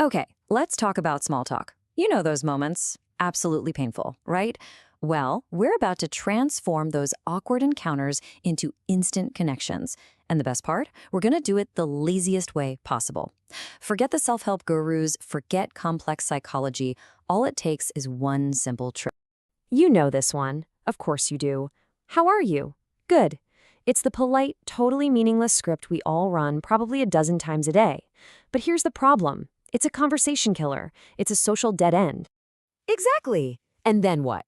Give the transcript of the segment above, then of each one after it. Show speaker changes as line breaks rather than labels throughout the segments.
Okay, let's talk about small talk. You know those moments. Absolutely painful, right? Well, we're about to transform those awkward encounters into instant connections. And the best part? We're going to do it the laziest way possible. Forget the self-help gurus, forget complex psychology. All it takes is one simple trick.
You know this one. Of course you do. How are you? Good. It's the polite, totally meaningless script we all run probably a dozen times a day. But here's the problem. It's a conversation killer. It's a social dead end.
Exactly. And then what?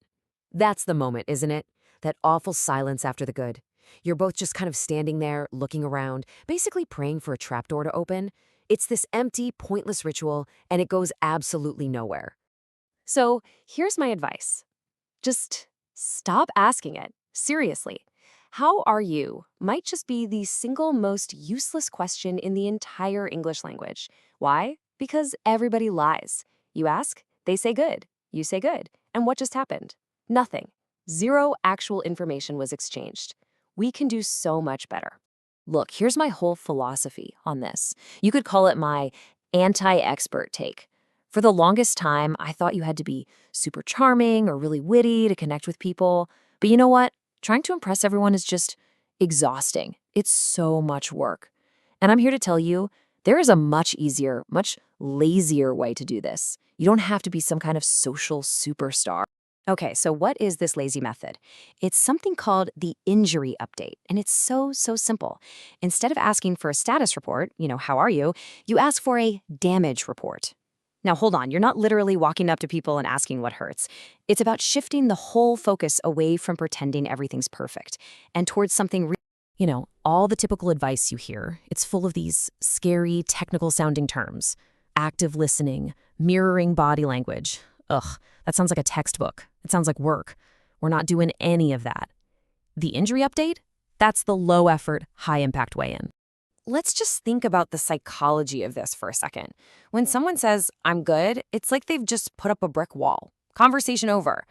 That's the moment, isn't it? That awful silence after the good. You're both just kind of standing there, looking around, basically praying for a trapdoor to open. It's this empty, pointless ritual, and it goes absolutely nowhere.
So here's my advice. Just stop asking it. Seriously. How are you might just be the single most useless question in the entire English language. Why? Because everybody lies. You ask, they say good. You say good. And what just happened? Nothing. Zero actual information was exchanged. We can do so much better. Look, here's my whole philosophy on this. You could call it my anti-expert take. For the longest time, I thought you had to be super charming or really witty to connect with people. But you know what? Trying to impress everyone is just exhausting. It's so much work. And I'm here to tell you, there is a much easier, much lazier way to do this. You don't have to be some kind of social superstar. Okay, so what is this lazy method? It's something called the injury update, and it's so simple. Instead of asking for a status report, how are you, you ask for a damage report. Now, hold on, you're not literally walking up to people and asking what hurts. It's about shifting the whole focus away from pretending everything's perfect and towards something real. All the typical advice you hear, it's full of these scary, technical-sounding terms. Active listening, mirroring body language. Ugh, that sounds like a textbook. It sounds like work. We're not doing any of that. The injury update? That's the low-effort, high-impact way in. Let's just think about the psychology of this for a second. When someone says, I'm good, it's like they've just put up a brick wall. Conversation over.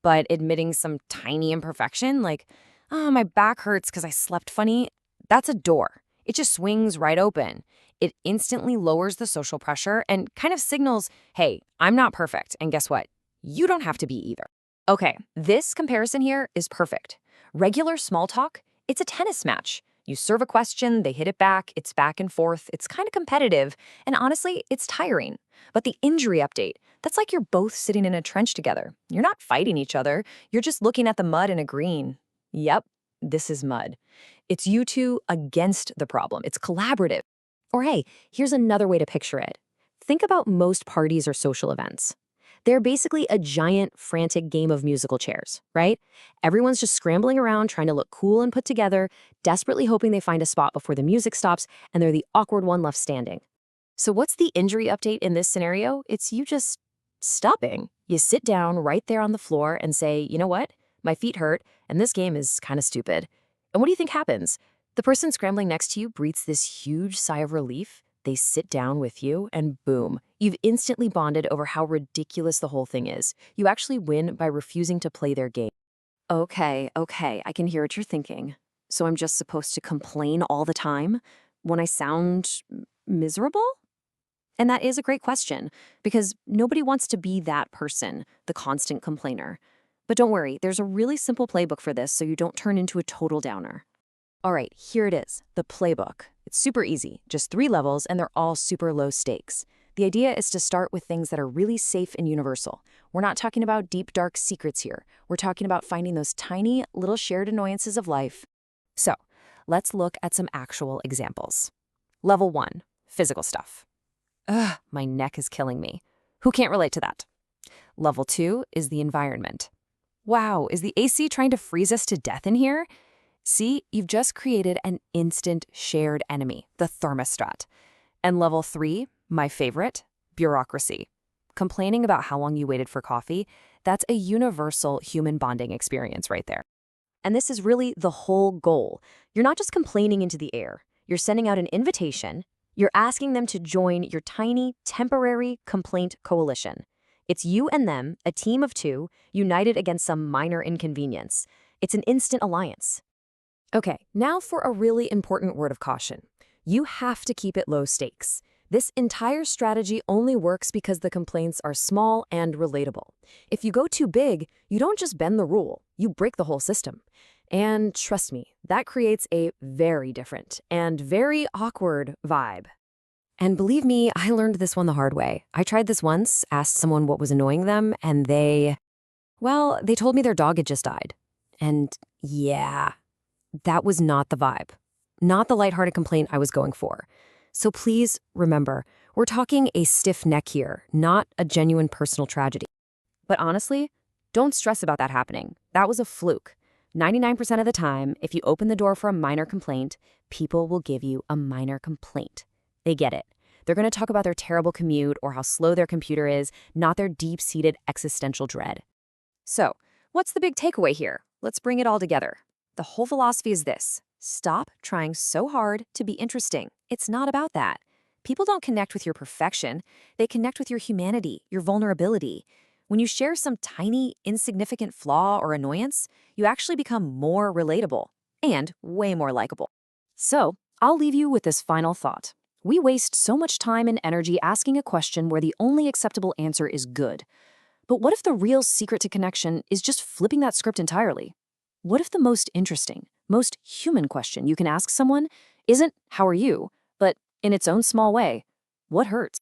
But admitting some tiny imperfection, like, oh, my back hurts because I slept funny, that's a door. It just swings right open. It instantly lowers the social pressure and kind of signals, hey, I'm not perfect. And guess what? You don't have to be either. Okay, this comparison here is perfect. Regular small talk, it's a tennis match. You serve a question, they hit it back, it's back and forth, it's kind of competitive, and honestly, it's tiring. But the injury update, that's like you're both sitting in a trench together. You're not fighting each other, you're just looking at the mud and agreeing. Yep, this is mud. It's you two against the problem. It's collaborative. Or hey, here's another way to picture it. Think about most parties or social events. They're basically a giant, frantic game of musical chairs, right? Everyone's just scrambling around trying to look cool and put together, desperately hoping they find a spot before the music stops and they're the awkward one left standing. So what's the injury update in this scenario? It's you just stopping. You sit down right there on the floor and say, you know what? My feet hurt, and this game is kind of stupid. And what do you think happens? The person scrambling next to you breathes this huge sigh of relief. They sit down with you, and boom, you've instantly bonded over how ridiculous the whole thing is. You actually win by refusing to play their game. Okay, I can hear what you're thinking. So I'm just supposed to complain all the time when I sound miserable? And that is a great question, because nobody wants to be that person, the constant complainer. But don't worry, there's a really simple playbook for this so you don't turn into a total downer. All right, here it is, the playbook. It's super easy, just 3 levels, and they're all super low stakes. The idea is to start with things that are really safe and universal. We're not talking about deep, dark secrets here. We're talking about finding those tiny, little shared annoyances of life. So, let's look at some actual examples. Level 1, physical stuff. Ugh, my neck is killing me. Who can't relate to that? Level 2 is the environment. Wow, is the AC trying to freeze us to death in here? See, you've just created an instant shared enemy, the thermostat. And level 3, my favorite, bureaucracy. Complaining about how long you waited for coffee, that's a universal human bonding experience right there. And this is really the whole goal. You're not just complaining into the air. You're sending out an invitation. You're asking them to join your tiny, temporary complaint coalition. It's you and them, a team of 2, united against some minor inconvenience. It's an instant alliance. Okay, now for a really important word of caution. You have to keep it low stakes. This entire strategy only works because the complaints are small and relatable. If you go too big, you don't just bend the rule, you break the whole system. And trust me, that creates a very different and very awkward vibe.
And believe me, I learned this one the hard way. I tried this once, asked someone what was annoying them, and they told me their dog had just died. And yeah, that was not the vibe. Not the lighthearted complaint I was going for. So please remember, we're talking a stiff neck here, not a genuine personal tragedy. But honestly, don't stress about that happening. That was a fluke. 99% of the time, if you open the door for a minor complaint, people will give you a minor complaint. They get it. They're going to talk about their terrible commute or how slow their computer is, not their deep-seated existential dread. So, what's the big takeaway here? Let's bring it all together. The whole philosophy is this: stop trying so hard to be interesting. It's not about that. People don't connect with your perfection. They connect with your humanity, your vulnerability. When you share some tiny, insignificant flaw or annoyance, you actually become more relatable and way more likable. So, I'll leave you with this final thought. We waste so much time and energy asking a question where the only acceptable answer is good. But what if the real secret to connection is just flipping that script entirely? What if the most interesting, most human question you can ask someone isn't "how are you," but in its own small way, "what hurts?"